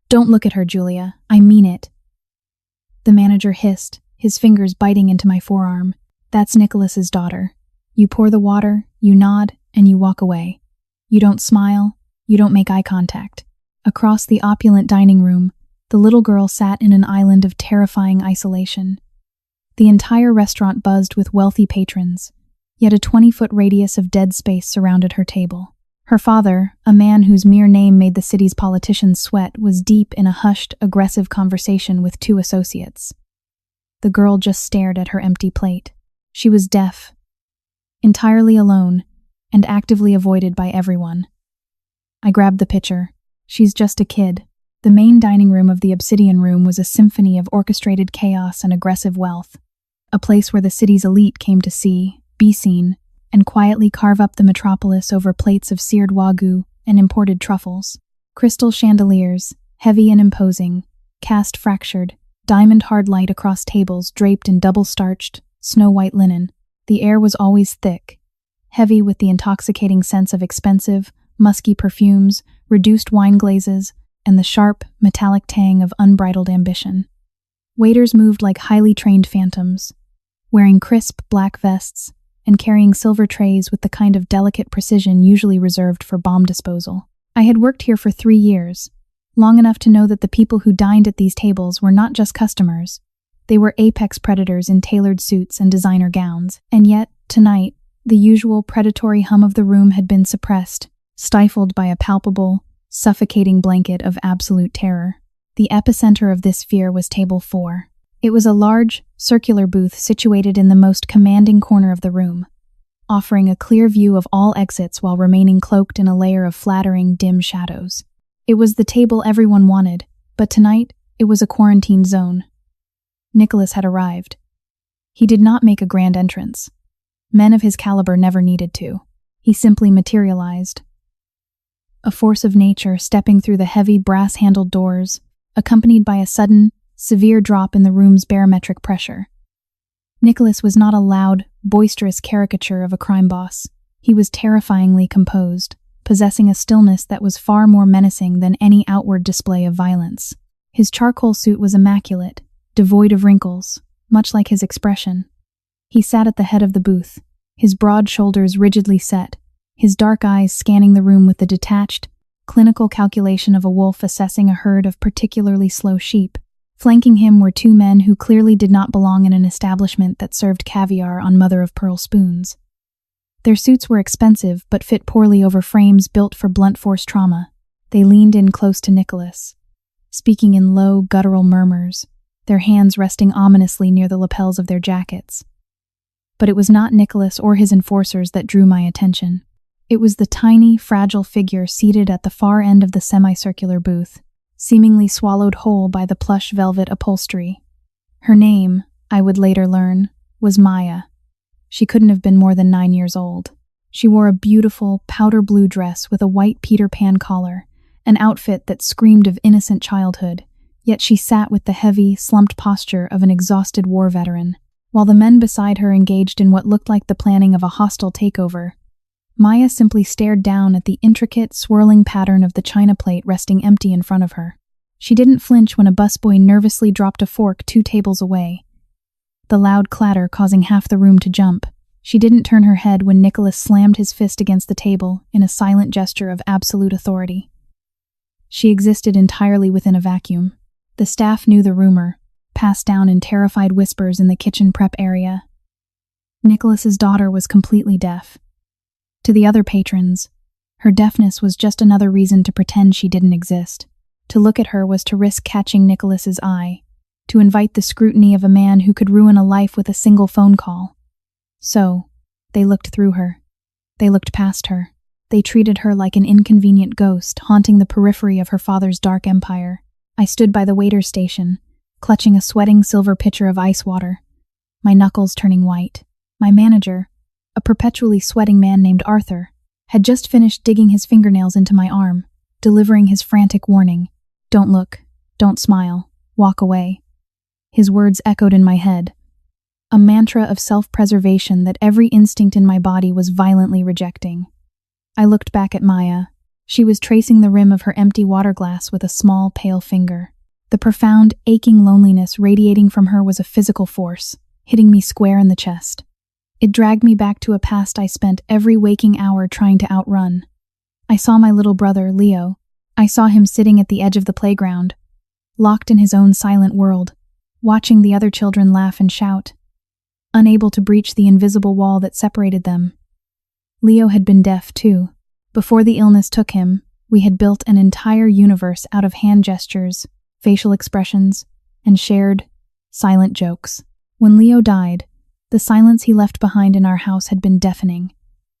Don't look at her, Julia. I mean it. The manager hissed, his fingers biting into my forearm. That's Nicholas's daughter. You pour the water, you nod, and you walk away. You don't smile, you don't make eye contact. Across the opulent dining room, the little girl sat in an island of terrifying isolation. The entire restaurant buzzed with wealthy patrons, yet a 20-foot radius of dead space surrounded her table. Her father, a man whose mere name made the city's politicians sweat, was deep in a hushed, aggressive conversation with two associates. The girl just stared at her empty plate. She was deaf, entirely alone, and actively avoided by everyone. I grabbed the pitcher. She's just a kid. The main dining room of the Obsidian Room was a symphony of orchestrated chaos and aggressive wealth, a place where the city's elite came to see, be seen, and quietly carve up the metropolis over plates of seared wagyu and imported truffles. Crystal chandeliers, heavy and imposing, cast fractured, diamond-hard light across tables draped in double-starched, snow-white linen. The air was always thick, heavy with the intoxicating sense of expensive, musky perfumes, reduced wine glazes, and the sharp, metallic tang of unbridled ambition. Waiters moved like highly trained phantoms, wearing crisp black vests and carrying silver trays with the kind of delicate precision usually reserved for bomb disposal. I had worked here for 3 years, long enough to know that the people who dined at these tables were not just customers. They were apex predators in tailored suits and designer gowns. And yet, tonight, the usual predatory hum of the room had been suppressed, stifled by a palpable, suffocating blanket of absolute terror. The epicenter of this fear was Table 4. It was a large, circular booth situated in the most commanding corner of the room, offering a clear view of all exits while remaining cloaked in a layer of flattering, dim shadows. It was the table everyone wanted, but tonight it was a quarantine zone. Nicholas had arrived. He did not make a grand entrance. Men of his caliber never needed to. He simply materialized. A force of nature stepping through the heavy brass-handled doors, accompanied by a sudden, severe drop in the room's barometric pressure. Nicholas was not a loud, boisterous caricature of a crime boss. He was terrifyingly composed, possessing a stillness that was far more menacing than any outward display of violence. His charcoal suit was immaculate, devoid of wrinkles, much like his expression. He sat at the head of the booth, his broad shoulders rigidly set, his dark eyes scanning the room with the detached, clinical calculation of a wolf assessing a herd of particularly slow sheep. Flanking him were 2 men who clearly did not belong in an establishment that served caviar on mother-of-pearl spoons. Their suits were expensive but fit poorly over frames built for blunt force trauma. They leaned in close to Nicholas, speaking in low, guttural murmurs, their hands resting ominously near the lapels of their jackets. But it was not Nicholas or his enforcers that drew my attention. It was the tiny, fragile figure seated at the far end of the semicircular booth, seemingly swallowed whole by the plush velvet upholstery. Her name, I would later learn, was Maya. She couldn't have been more than 9 years old. She wore a beautiful, powder blue dress with a white Peter Pan collar, an outfit that screamed of innocent childhood, yet she sat with the heavy, slumped posture of an exhausted war veteran. While the men beside her engaged in what looked like the planning of a hostile takeover, Maya simply stared down at the intricate, swirling pattern of the china plate resting empty in front of her. She didn't flinch when a busboy nervously dropped a fork 2 tables away, the loud clatter causing half the room to jump. She didn't turn her head when Nicholas slammed his fist against the table in a silent gesture of absolute authority. She existed entirely within a vacuum. The staff knew the rumor, passed down in terrified whispers in the kitchen prep area. Nicholas's daughter was completely deaf. To the other patrons, her deafness was just another reason to pretend she didn't exist. To look at her was to risk catching Nicholas's eye, to invite the scrutiny of a man who could ruin a life with a single phone call. So, they looked through her. They looked past her. They treated her like an inconvenient ghost haunting the periphery of her father's dark empire. I stood by the waiter's station, clutching a sweating silver pitcher of ice water, my knuckles turning white. My manager, a perpetually sweating man named Arthur, had just finished digging his fingernails into my arm, delivering his frantic warning, "Don't look, don't smile, walk away." His words echoed in my head, a mantra of self-preservation that every instinct in my body was violently rejecting. I looked back at Maya, She was tracing the rim of her empty water glass with a small, pale finger. The profound, aching loneliness radiating from her was a physical force, hitting me square in the chest. It dragged me back to a past I spent every waking hour trying to outrun. I saw my little brother, Leo. I saw him sitting at the edge of the playground, locked in his own silent world, watching the other children laugh and shout, unable to breach the invisible wall that separated them. Leo had been deaf, too. Before the illness took him, we had built an entire universe out of hand gestures, facial expressions, and shared, silent jokes. When Leo died, the silence he left behind in our house had been deafening,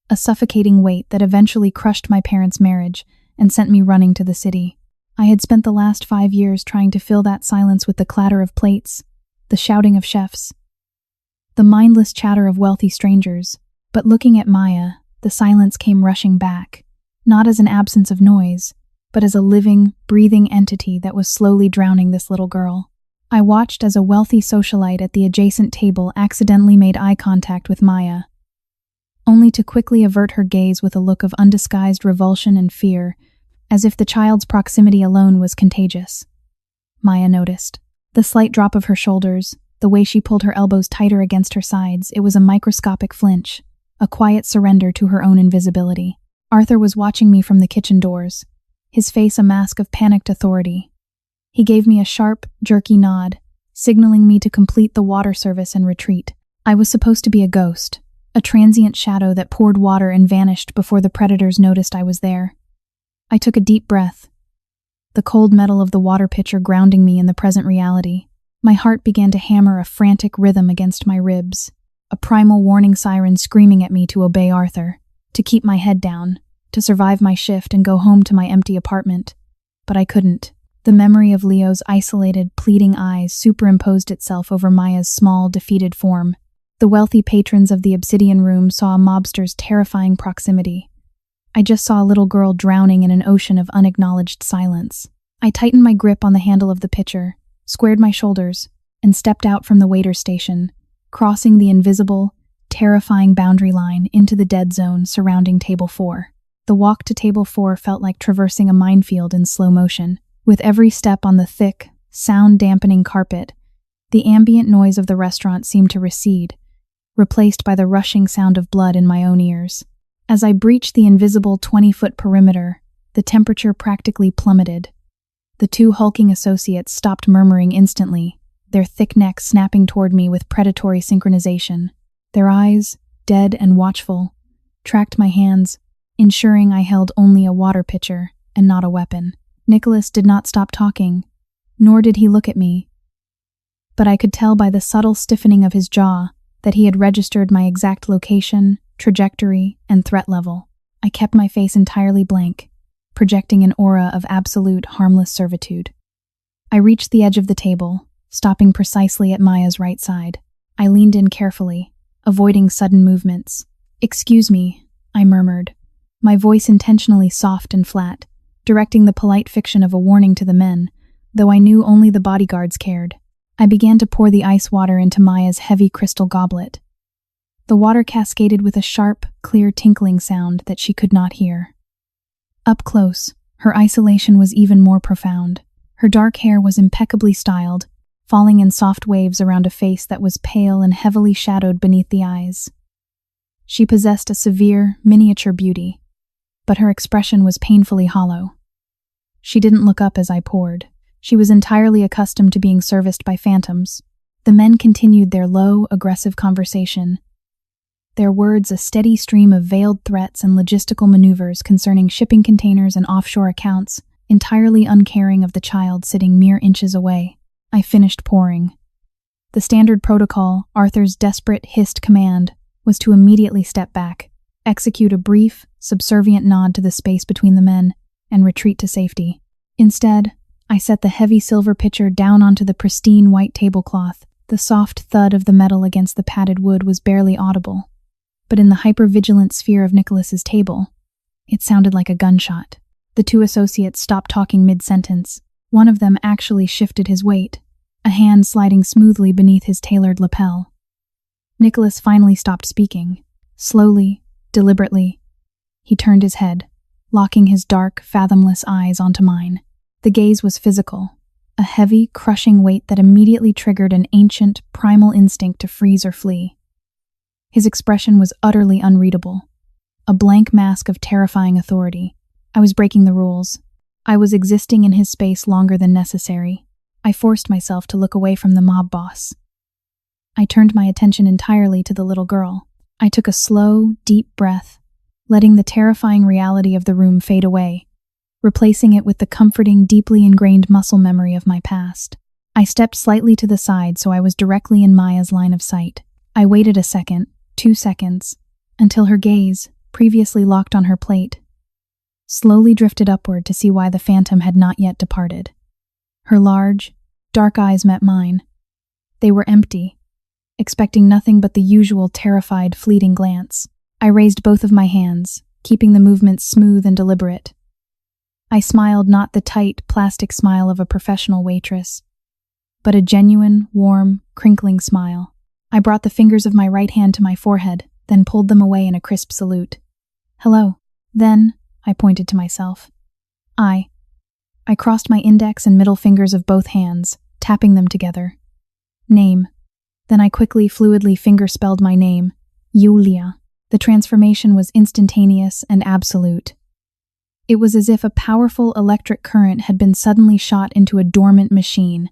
a suffocating weight that eventually crushed my parents' marriage and sent me running to the city. I had spent the last 5 years trying to fill that silence with the clatter of plates, the shouting of chefs, the mindless chatter of wealthy strangers. But looking at Maya, the silence came rushing back, not as an absence of noise, but as a living, breathing entity that was slowly drowning this little girl. I watched as a wealthy socialite at the adjacent table accidentally made eye contact with Maya, only to quickly avert her gaze with a look of undisguised revulsion and fear, as if the child's proximity alone was contagious. Maya noticed. The slight drop of her shoulders, the way she pulled her elbows tighter against her sides, it was a microscopic flinch, a quiet surrender to her own invisibility. Arthur was watching me from the kitchen doors, his face a mask of panicked authority. He gave me a sharp, jerky nod, signaling me to complete the water service and retreat. I was supposed to be a ghost, a transient shadow that poured water and vanished before the predators noticed I was there. I took a deep breath, the cold metal of the water pitcher grounding me in the present reality. My heart began to hammer a frantic rhythm against my ribs, a primal warning siren screaming at me to obey Arthur, to keep my head down, to survive my shift and go home to my empty apartment. But I couldn't. The memory of Leo's isolated, pleading eyes superimposed itself over Maya's small, defeated form. The wealthy patrons of the obsidian room saw a mobster's terrifying proximity. I just saw a little girl drowning in an ocean of unacknowledged silence. I tightened my grip on the handle of the pitcher, squared my shoulders, and stepped out from the waiter's station, crossing the invisible, terrifying boundary line into the dead zone surrounding Table 4. The walk to Table 4 felt like traversing a minefield in slow motion. With every step on the thick, sound-dampening carpet, the ambient noise of the restaurant seemed to recede, replaced by the rushing sound of blood in my own ears. As I breached the invisible 20-foot perimeter, the temperature practically plummeted. The two hulking associates stopped murmuring instantly, their thick necks snapping toward me with predatory synchronization. Their eyes, dead and watchful, tracked my hands, ensuring I held only a water pitcher and not a weapon. Nicholas did not stop talking, nor did he look at me. But I could tell by the subtle stiffening of his jaw that he had registered my exact location, trajectory, and threat level. I kept my face entirely blank, projecting an aura of absolute, harmless servitude. I reached the edge of the table, stopping precisely at Maya's right side. I leaned in carefully, avoiding sudden movements. "Excuse me," I murmured, my voice intentionally soft and flat, directing the polite fiction of a warning to the men, though I knew only the bodyguards cared. I began to pour the ice water into Maya's heavy crystal goblet. The water cascaded with a sharp, clear tinkling sound that she could not hear. Up close, her isolation was even more profound. Her dark hair was impeccably styled, falling in soft waves around a face that was pale and heavily shadowed beneath the eyes. She possessed a severe, miniature beauty, but her expression was painfully hollow. She didn't look up as I poured. She was entirely accustomed to being serviced by phantoms. The men continued their low, aggressive conversation, their words a steady stream of veiled threats and logistical maneuvers concerning shipping containers and offshore accounts, entirely uncaring of the child sitting mere inches away. I finished pouring. The standard protocol, Arthur's desperate, hissed command, was to immediately step back, execute a brief, subservient nod to the space between the men, and retreat to safety. Instead, I set the heavy silver pitcher down onto the pristine white tablecloth. The soft thud of the metal against the padded wood was barely audible, but in the hyper-vigilant sphere of Nicholas's table, it sounded like a gunshot. The two associates stopped talking mid-sentence. One of them actually shifted his weight, a hand sliding smoothly beneath his tailored lapel. Nicholas finally stopped speaking. Slowly, deliberately, he turned his head, locking his dark, fathomless eyes onto mine. The gaze was physical, a heavy, crushing weight that immediately triggered an ancient, primal instinct to freeze or flee. His expression was utterly unreadable, a blank mask of terrifying authority. I was breaking the rules. I was existing in his space longer than necessary. I forced myself to look away from the mob boss. I turned my attention entirely to the little girl. I took a slow, deep breath, letting the terrifying reality of the room fade away, replacing it with the comforting, deeply ingrained muscle memory of my past. I stepped slightly to the side so I was directly in Maya's line of sight. I waited a second, 2 seconds, until her gaze, previously locked on her plate, slowly drifted upward to see why the phantom had not yet departed. Her large, dark eyes met mine. They were empty, expecting nothing but the usual terrified, fleeting glance. I raised both of my hands, keeping the movement smooth and deliberate. I smiled, not the tight, plastic smile of a professional waitress, but a genuine, warm, crinkling smile. I brought the fingers of my right hand to my forehead, then pulled them away in a crisp salute. "Hello." Then, I pointed to myself. I crossed my index and middle fingers of both hands, tapping them together. "Name." Then I quickly, fluidly finger-spelled my name, Yulia. The transformation was instantaneous and absolute. It was as if a powerful electric current had been suddenly shot into a dormant machine.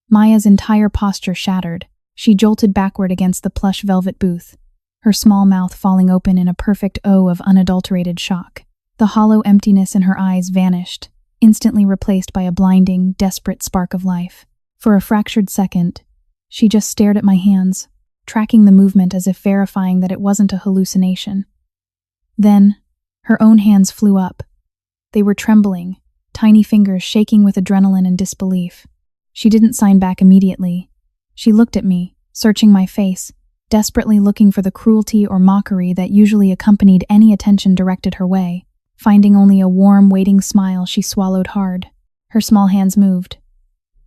Maya's entire posture shattered. She jolted backward against the plush velvet booth, her small mouth falling open in a perfect O of unadulterated shock. The hollow emptiness in her eyes vanished, instantly replaced by a blinding, desperate spark of life. For a fractured second, she just stared at my hands, tracking the movement as if verifying that it wasn't a hallucination. Then, her own hands flew up. They were trembling, tiny fingers shaking with adrenaline and disbelief. She didn't sign back immediately. She looked at me, searching my face, desperately looking for the cruelty or mockery that usually accompanied any attention directed her way. Finding only a warm, waiting smile, she swallowed hard. Her small hands moved.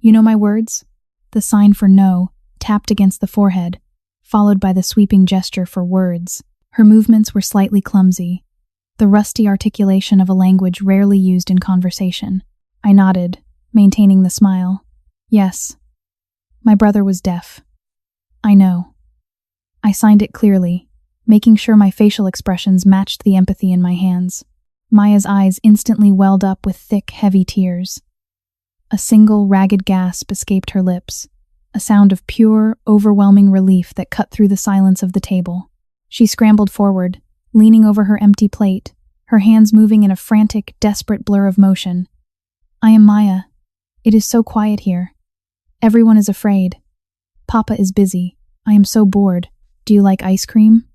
"You know my words?" The sign for no, tapped against the forehead, followed by the sweeping gesture for words. Her movements were slightly clumsy, the rusty articulation of a language rarely used in conversation. I nodded, maintaining the smile. "Yes. My brother was deaf." "I know." I signed it clearly, making sure my facial expressions matched the empathy in my hands. Maya's eyes instantly welled up with thick, heavy tears. A single, ragged gasp escaped her lips, a sound of pure, overwhelming relief that cut through the silence of the table. She scrambled forward, leaning over her empty plate, her hands moving in a frantic, desperate blur of motion. "I am Maya. It is so quiet here. Everyone is afraid. Papa is busy. I am so bored. Do you like ice cream?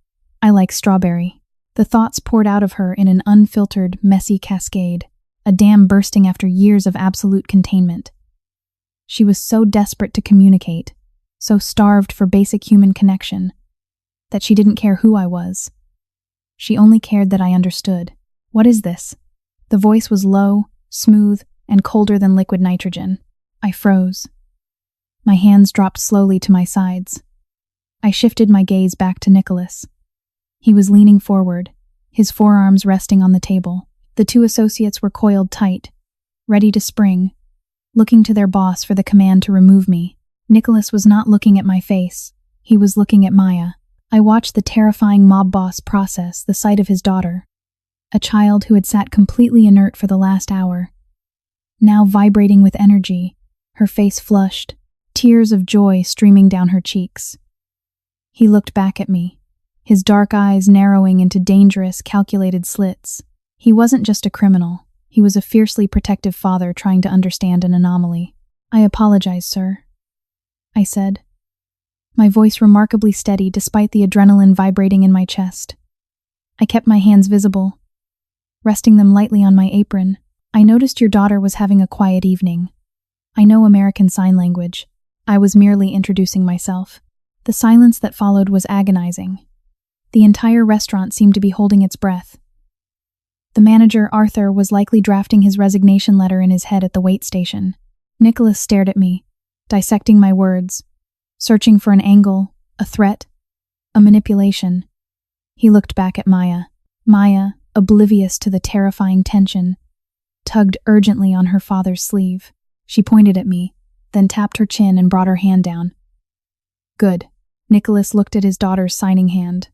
I like strawberry." The thoughts poured out of her in an unfiltered, messy cascade, a dam bursting after years of absolute containment. She was so desperate to communicate, so starved for basic human connection, that she didn't care who I was. She only cared that I understood. "What is this?" The voice was low, smooth, and colder than liquid nitrogen. I froze. My hands dropped slowly to my sides. I shifted my gaze back to Nicholas. He was leaning forward, his forearms resting on the table. The 2 associates were coiled tight, ready to spring, looking to their boss for the command to remove me. Nicholas was not looking at my face. He was looking at Maya. I watched the terrifying mob boss process the sight of his daughter, a child who had sat completely inert for the last hour, now vibrating with energy, her face flushed, tears of joy streaming down her cheeks. He looked back at me, his dark eyes narrowing into dangerous, calculated slits. He wasn't just a criminal. He was a fiercely protective father trying to understand an anomaly. "I apologize, sir," I said, my voice remarkably steady despite the adrenaline vibrating in my chest. I kept my hands visible, resting them lightly on my apron. "I noticed your daughter was having a quiet evening. I know American Sign Language." I was merely introducing myself. The silence that followed was agonizing. The entire restaurant seemed to be holding its breath. The manager, Arthur, was likely drafting his resignation letter in his head at the wait station. Nicholas stared at me, dissecting my words, searching for an angle, a threat, a manipulation. He looked back at Maya. Maya, oblivious to the terrifying tension, tugged urgently on her father's sleeve. She pointed at me, then tapped her chin and brought her hand down. Good. Nicholas looked at his daughter's signing hand,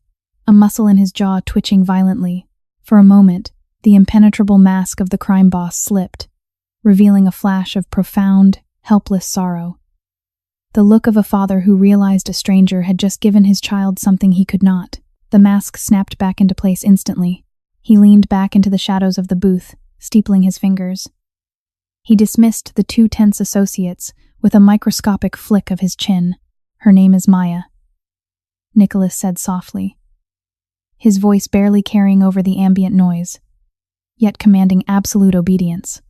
a muscle in his jaw twitching violently. For a moment, the impenetrable mask of the crime boss slipped, revealing a flash of profound, helpless sorrow. The look of a father who realized a stranger had just given his child something he could not. The mask snapped back into place instantly. He leaned back into the shadows of the booth, steepling his fingers. He dismissed the two tense associates with a microscopic flick of his chin. Her name is Maya, Nicholas said softly, his voice barely carrying over the ambient noise, yet commanding absolute obedience.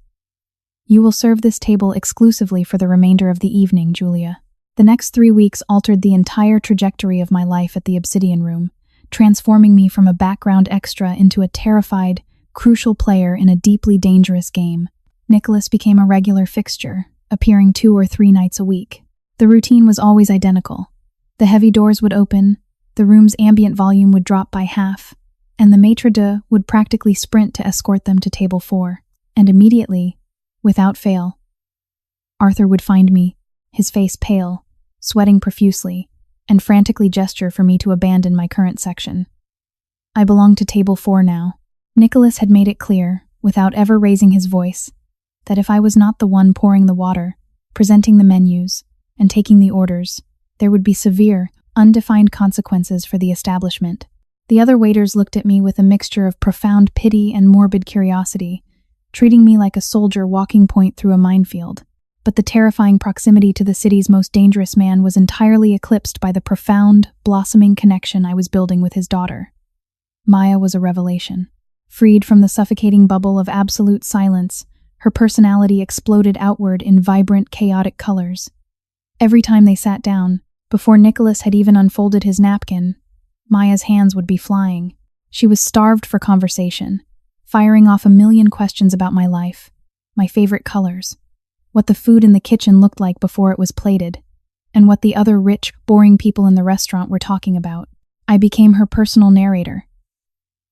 You will serve this table exclusively for the remainder of the evening, Julia. The next 3 weeks altered the entire trajectory of my life at the Obsidian Room, transforming me from a background extra into a terrified, crucial player in a deeply dangerous game. Nicholas became a regular fixture, appearing 2 or 3 nights a week. The routine was always identical. The heavy doors would open, the room's ambient volume would drop by half, and the maitre d' would practically sprint to escort them to table 4. And immediately, without fail, Arthur would find me, his face pale, sweating profusely, and frantically gesture for me to abandon my current section. I belonged to table 4 now. Nicholas had made it clear, without ever raising his voice, that if I was not the one pouring the water, presenting the menus, and taking the orders, there would be severe, undefined consequences for the establishment. The other waiters looked at me with a mixture of profound pity and morbid curiosity, treating me like a soldier walking point through a minefield. But the terrifying proximity to the city's most dangerous man was entirely eclipsed by the profound, blossoming connection I was building with his daughter. Maya was a revelation. Freed from the suffocating bubble of absolute silence, her personality exploded outward in vibrant, chaotic colors. Every time they sat down, before Nicholas had even unfolded his napkin, Maya's hands would be flying. She was starved for conversation, firing off a million questions about my life, my favorite colors, what the food in the kitchen looked like before it was plated, and what the other rich, boring people in the restaurant were talking about. I became her personal narrator,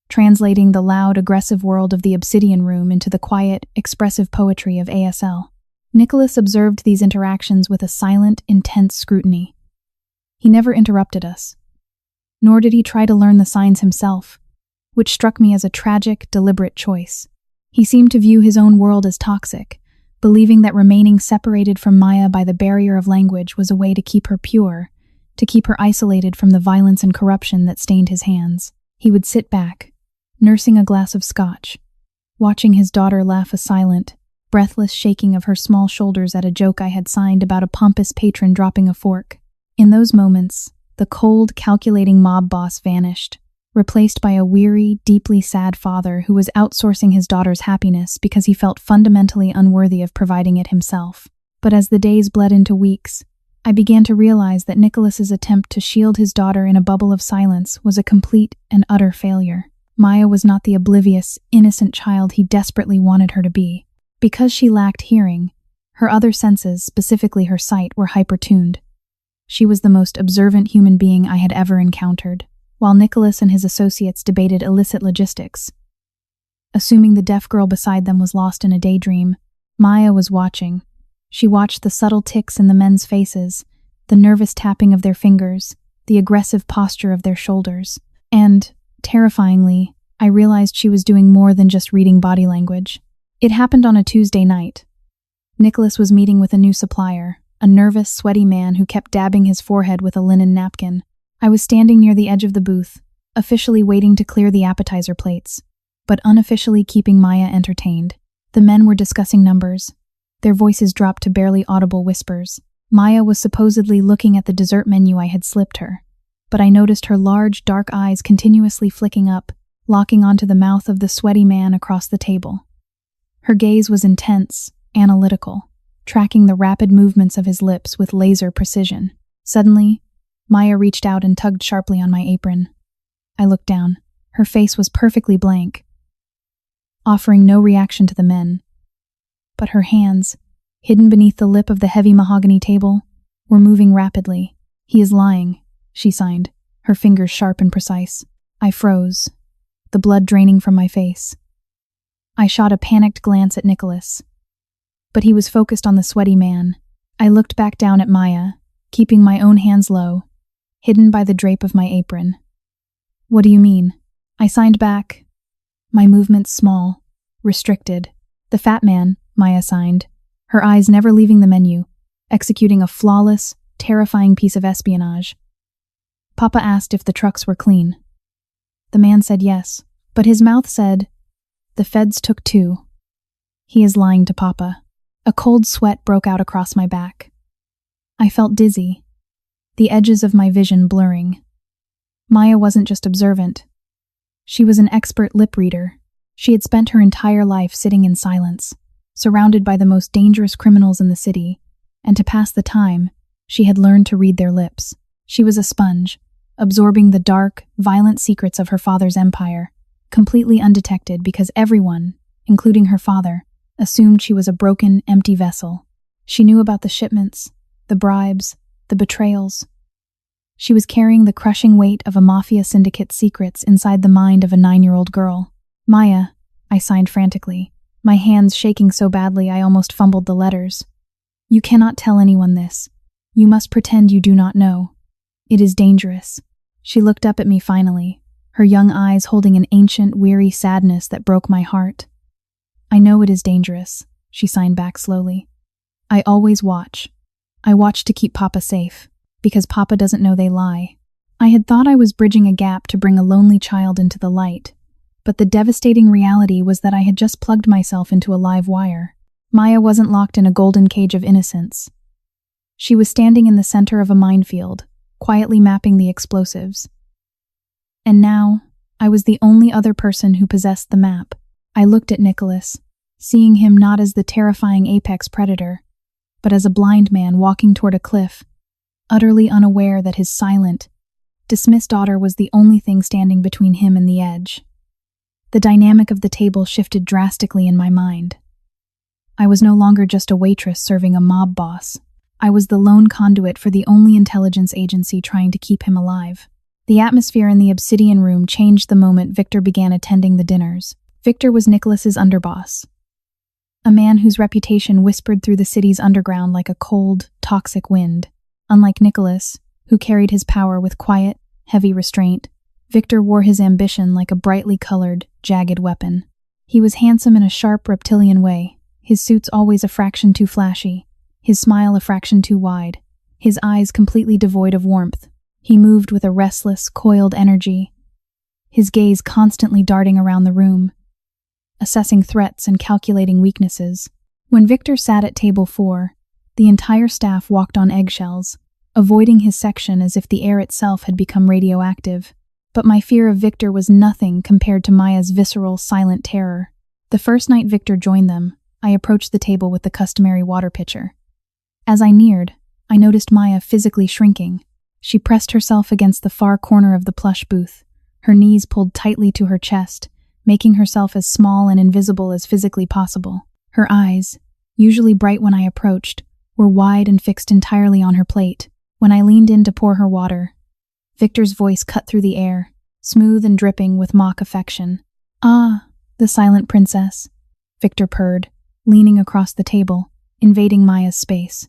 translating the loud, aggressive world of the Obsidian Room into the quiet, expressive poetry of ASL. Nicholas observed these interactions with a silent, intense scrutiny. He never interrupted us, nor did he try to learn the signs himself, which struck me as a tragic, deliberate choice. He seemed to view his own world as toxic, believing that remaining separated from Maya by the barrier of language was a way to keep her pure, to keep her isolated from the violence and corruption that stained his hands. He would sit back, nursing a glass of scotch, watching his daughter laugh a silent, breathless shaking of her small shoulders at a joke I had signed about a pompous patron dropping a fork. In those moments, the cold, calculating mob boss vanished, replaced by a weary, deeply sad father who was outsourcing his daughter's happiness because he felt fundamentally unworthy of providing it himself. But as the days bled into weeks, I began to realize that Nicholas's attempt to shield his daughter in a bubble of silence was a complete and utter failure. Maya was not the oblivious, innocent child he desperately wanted her to be. Because she lacked hearing, her other senses, specifically her sight, were hyper-tuned. She was the most observant human being I had ever encountered. While Nicholas and his associates debated illicit logistics, assuming the deaf girl beside them was lost in a daydream, Maya was watching. She watched the subtle tics in the men's faces, the nervous tapping of their fingers, the aggressive posture of their shoulders. And, terrifyingly, I realized she was doing more than just reading body language. It happened on a Tuesday night. Nicholas was meeting with a new supplier, a nervous, sweaty man who kept dabbing his forehead with a linen napkin. I was standing near the edge of the booth, officially waiting to clear the appetizer plates, but unofficially keeping Maya entertained. The men were discussing numbers. Their voices dropped to barely audible whispers. Maya was supposedly looking at the dessert menu I had slipped her, but I noticed her large, dark eyes continuously flicking up, locking onto the mouth of the sweaty man across the table. Her gaze was intense, analytical, tracking the rapid movements of his lips with laser precision. Suddenly, Maya reached out and tugged sharply on my apron. I looked down. Her face was perfectly blank, offering no reaction to the men. But her hands, hidden beneath the lip of the heavy mahogany table, were moving rapidly. "He is lying," she signed, her fingers sharp and precise. I froze, the blood draining from my face. I shot a panicked glance at Nicholas, but he was focused on the sweaty man. I looked back down at Maya, keeping my own hands low, hidden by the drape of my apron. What do you mean? I signed back, my movements small, restricted. The fat man, Maya signed, her eyes never leaving the menu, executing a flawless, terrifying piece of espionage. Papa asked if the trucks were clean. The man said yes, but his mouth said, "The feds took 2. He is lying to Papa. A cold sweat broke out across my back. I felt dizzy, the edges of my vision blurring. Maya wasn't just observant. She was an expert lip reader. She had spent her entire life sitting in silence, surrounded by the most dangerous criminals in the city, and to pass the time, she had learned to read their lips. She was a sponge, absorbing the dark, violent secrets of her father's empire, completely undetected because everyone, including her father, assumed she was a broken, empty vessel. She knew about the shipments, the bribes, the betrayals. She was carrying the crushing weight of a Mafia syndicate's secrets inside the mind of a 9-year-old girl. Maya, I signed frantically, my hands shaking so badly I almost fumbled the letters. You cannot tell anyone this. You must pretend you do not know. It is dangerous. She looked up at me finally, her young eyes holding an ancient, weary sadness that broke my heart. I know it is dangerous, she signed back slowly. I always watch. I watch to keep Papa safe, because Papa doesn't know they lie. I had thought I was bridging a gap to bring a lonely child into the light, but the devastating reality was that I had just plugged myself into a live wire. Maya wasn't locked in a golden cage of innocence. She was standing in the center of a minefield, quietly mapping the explosives. And now, I was the only other person who possessed the map. I looked at Nicholas, seeing him not as the terrifying apex predator, but as a blind man walking toward a cliff, utterly unaware that his silent, dismissed daughter was the only thing standing between him and the edge. The dynamic of the table shifted drastically in my mind. I was no longer just a waitress serving a mob boss. I was the lone conduit for the only intelligence agency trying to keep him alive. The atmosphere in the obsidian room changed the moment Victor began attending the dinners. Victor was Nicholas's underboss, a man whose reputation whispered through the city's underground like a cold, toxic wind. Unlike Nicholas, who carried his power with quiet, heavy restraint, Victor wore his ambition like a brightly colored, jagged weapon. He was handsome in a sharp, reptilian way, his suits always a fraction too flashy, his smile a fraction too wide, his eyes completely devoid of warmth. He moved with a restless, coiled energy, his gaze constantly darting around the room, assessing threats and calculating weaknesses. When Victor sat at table 4, the entire staff walked on eggshells, avoiding his section as if the air itself had become radioactive. But my fear of Victor was nothing compared to Maya's visceral, silent terror. The first night Victor joined them, I approached the table with the customary water pitcher. As I neared, I noticed Maya physically shrinking. She pressed herself against the far corner of the plush booth, her knees pulled tightly to her chest, making herself as small and invisible as physically possible. Her eyes, usually bright when I approached, were wide and fixed entirely on her plate. When I leaned in to pour her water, Victor's voice cut through the air, smooth and dripping with mock affection. "Ah, the silent princess," Victor purred, leaning across the table, invading Maya's space.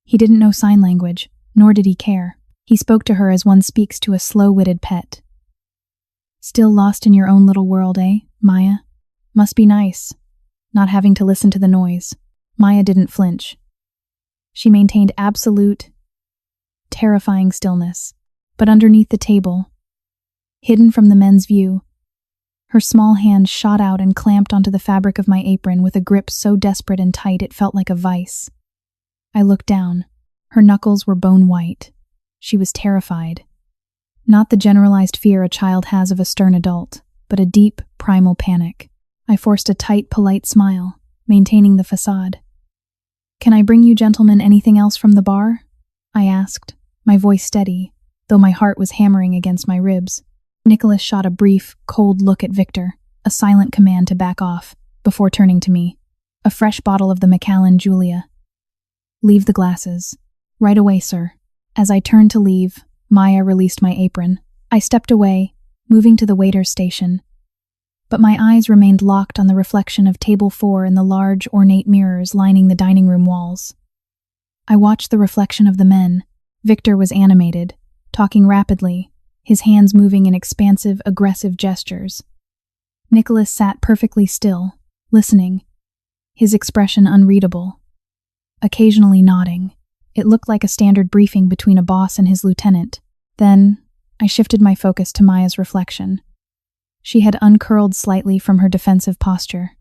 He didn't know sign language, nor did he care. He spoke to her as one speaks to a slow-witted pet. "Still lost in your own little world, eh, Maya? Must be nice, not having to listen to the noise." Maya didn't flinch. She maintained absolute, terrifying stillness. But underneath the table, hidden from the men's view, her small hand shot out and clamped onto the fabric of my apron with a grip so desperate and tight it felt like a vice. I looked down. Her knuckles were bone white. She was terrified. Not the generalized fear a child has of a stern adult, but a deep, primal panic. I forced a tight, polite smile, maintaining the facade. "Can I bring you gentlemen anything else from the bar?" I asked, my voice steady, though my heart was hammering against my ribs. Nicholas shot a brief, cold look at Victor, a silent command to back off, before turning to me. "A fresh bottle of the Macallan Julia." "Leave the glasses." "Right away, sir." As I turned to leave, Maya released my apron. I stepped away, moving to the waiter's station, but my eyes remained locked on the reflection of table 4 in the large, ornate mirrors lining the dining room walls. I watched the reflection of the men. Victor was animated, talking rapidly, his hands moving in expansive, aggressive gestures. Nicholas sat perfectly still, listening, his expression unreadable, occasionally nodding. It looked like a standard briefing between a boss and his lieutenant. Then, I shifted my focus to Maya's reflection. She had uncurled slightly from her defensive posture.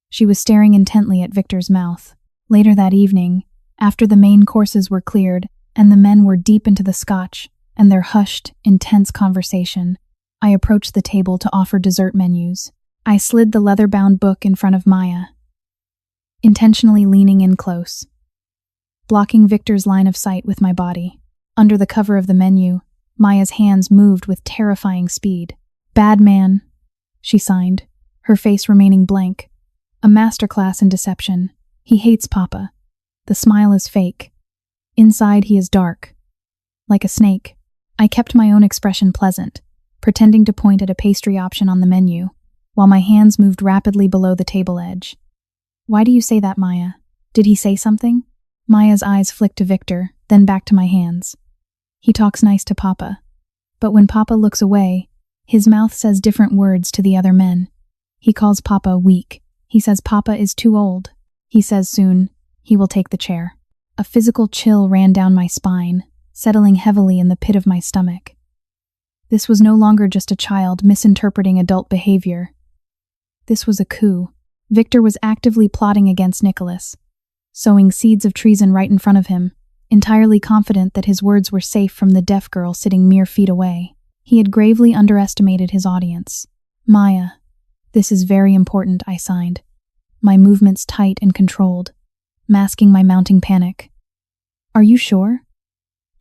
She was staring intently at Victor's mouth. Later that evening, after the main courses were cleared and the men were deep into the scotch and their hushed, intense conversation, I approached the table to offer dessert menus. I slid the leather-bound book in front of Maya, intentionally leaning in close, blocking Victor's line of sight with my body. Under the cover of the menu, Maya's hands moved with terrifying speed. "Bad man," she signed, her face remaining blank. "A masterclass in deception. He hates Papa. The smile is fake. Inside he is dark. Like a snake." I kept my own expression pleasant, pretending to point at a pastry option on the menu, while my hands moved rapidly below the table edge. "Why do you say that, Maya? Did he say something?" Maya's eyes flicked to Victor, then back to my hands. "He talks nice to Papa. But when Papa looks away, his mouth says different words to the other men. He calls Papa weak. He says Papa is too old. He says soon he will take the chair." A physical chill ran down my spine, settling heavily in the pit of my stomach. This was no longer just a child misinterpreting adult behavior. This was a coup. Victor was actively plotting against Nicholas, sowing seeds of treason right in front of him, entirely confident that his words were safe from the deaf girl sitting mere feet away. He had gravely underestimated his audience. "Maya, this is very important," I signed, my movements tight and controlled, masking my mounting panic. "Are you sure?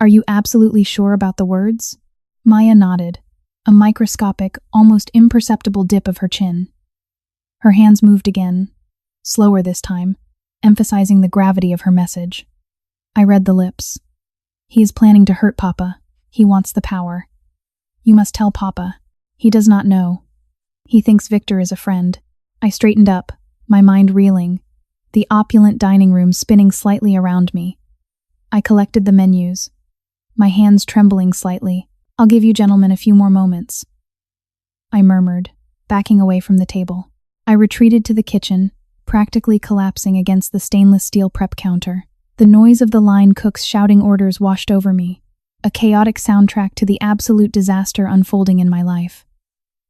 Are you absolutely sure about the words?" Maya nodded, a microscopic, almost imperceptible dip of her chin. Her hands moved again, slower this time, emphasizing the gravity of her message. I read the lips. "He is planning to hurt Papa. He wants the power. You must tell Papa. He does not know. He thinks Victor is a friend." I straightened up, my mind reeling, the opulent dining room spinning slightly around me. I collected the menus, my hands trembling slightly. "I'll give you gentlemen a few more moments," I murmured, backing away from the table. I retreated to the kitchen, practically collapsing against the stainless steel prep counter. The noise of the line cooks shouting orders washed over me, a chaotic soundtrack to the absolute disaster unfolding in my life.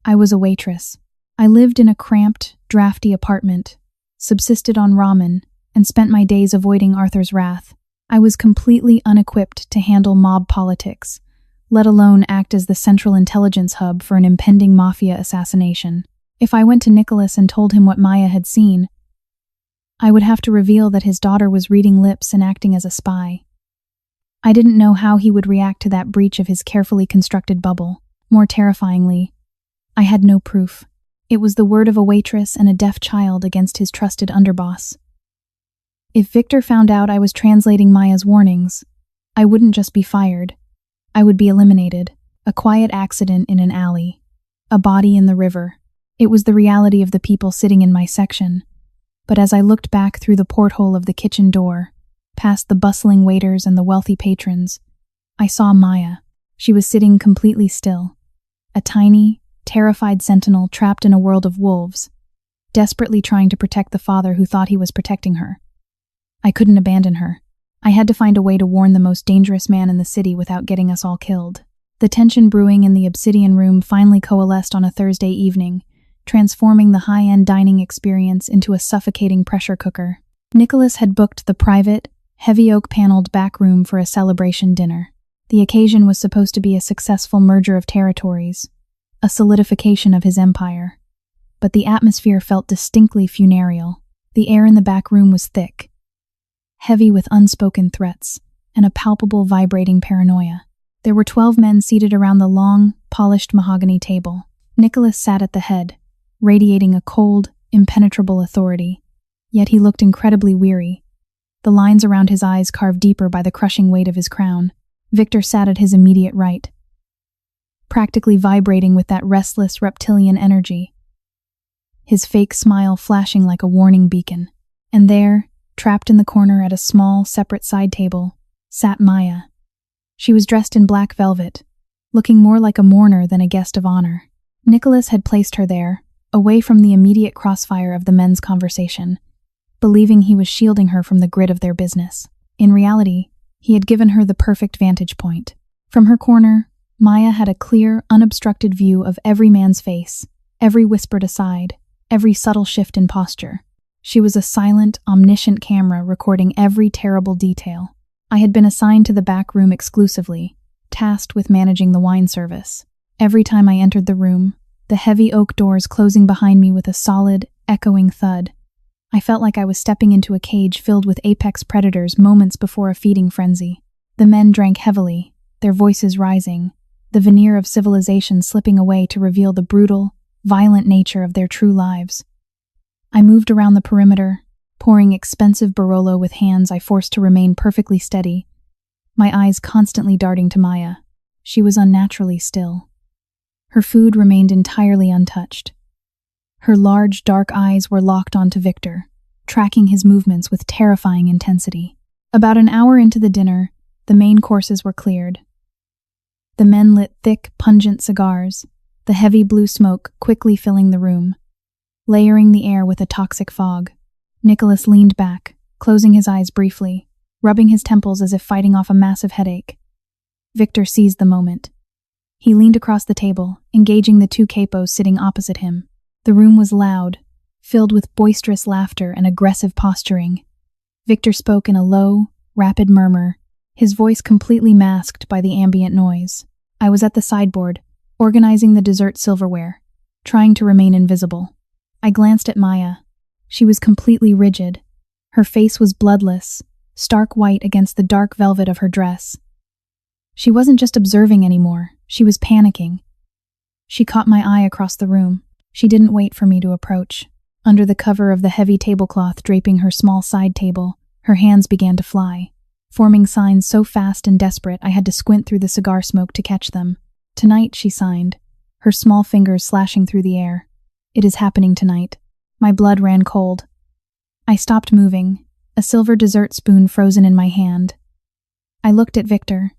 I was a waitress. I lived in a cramped, drafty apartment, subsisted on ramen, and spent my days avoiding Arthur's wrath. I was completely unequipped to handle mob politics, let alone act as the central intelligence hub for an impending Mafia assassination. If I went to Nicholas and told him what Maya had seen, I would have to reveal that his daughter was reading lips and acting as a spy. I didn't know how he would react to that breach of his carefully constructed bubble. More terrifyingly, I had no proof. It was the word of a waitress and a deaf child against his trusted underboss. If Victor found out I was translating Maya's warnings, I wouldn't just be fired. I would be eliminated. A quiet accident in an alley. A body in the river. It was the reality of the people sitting in my section. But as I looked back through the porthole of the kitchen door, past the bustling waiters and the wealthy patrons, I saw Maya. She was sitting completely still. A tiny, terrified sentinel trapped in a world of wolves, desperately trying to protect the father who thought he was protecting her. I couldn't abandon her. I had to find a way to warn the most dangerous man in the city without getting us all killed. The tension brewing in the obsidian room finally coalesced on a Thursday evening, transforming the high-end dining experience into a suffocating pressure cooker. Nicholas had booked the private, heavy oak-paneled back room for a celebration dinner. The occasion was supposed to be a successful merger of territories, a solidification of his empire. But the atmosphere felt distinctly funereal. The air in the back room was thick, heavy with unspoken threats, and a palpable vibrating paranoia. There were 12 men seated around the long, polished mahogany table. Nicholas sat at the head, radiating a cold, impenetrable authority. Yet he looked incredibly weary, the lines around his eyes carved deeper by the crushing weight of his crown. Victor sat at his immediate right, practically vibrating with that restless reptilian energy. his fake smile flashing like a warning beacon. And there, trapped in the corner at a small, separate side table, sat Maya. She was dressed in black velvet, looking more like a mourner than a guest of honor. Nicholas had placed her there, away from the immediate crossfire of the men's conversation, believing he was shielding her from the grit of their business. In reality, he had given her the perfect vantage point. From her corner, Maya had a clear, unobstructed view of every man's face, every whispered aside, every subtle shift in posture. She was a silent, omniscient camera recording every terrible detail. I had been assigned to the back room exclusively, tasked with managing the wine service. Every time I entered the room, the heavy oak doors closing behind me with a solid, echoing thud, I felt like I was stepping into a cage filled with apex predators moments before a feeding frenzy. The men drank heavily, their voices rising, the veneer of civilization slipping away to reveal the brutal, violent nature of their true lives. I moved around the perimeter, pouring expensive Barolo with hands I forced to remain perfectly steady, my eyes constantly darting to Maya. She was unnaturally still. Her food remained entirely untouched. Her large, dark eyes were locked onto Victor, tracking his movements with terrifying intensity. About an hour into the dinner, the main courses were cleared. The men lit thick, pungent cigars, the heavy blue smoke quickly filling the room, layering the air with a toxic fog. Nicholas leaned back, closing his eyes briefly, rubbing his temples as if fighting off a massive headache. Victor seized the moment. He leaned across the table, engaging the two capos sitting opposite him. The room was loud, filled with boisterous laughter and aggressive posturing. Victor spoke in a low, rapid murmur, his voice completely masked by the ambient noise. I was at the sideboard, organizing the dessert silverware, trying to remain invisible. I glanced at Maya. She was completely rigid. Her face was bloodless, stark white against the dark velvet of her dress. She wasn't just observing anymore, she was panicking. She caught my eye across the room. She didn't wait for me to approach. Under the cover of the heavy tablecloth draping her small side table, her hands began to fly, forming signs so fast and desperate I had to squint through the cigar smoke to catch them. Tonight, she signed, her small fingers slashing through the air. It is happening tonight. My blood ran cold. I stopped moving, a silver dessert spoon frozen in my hand. I looked at Victor.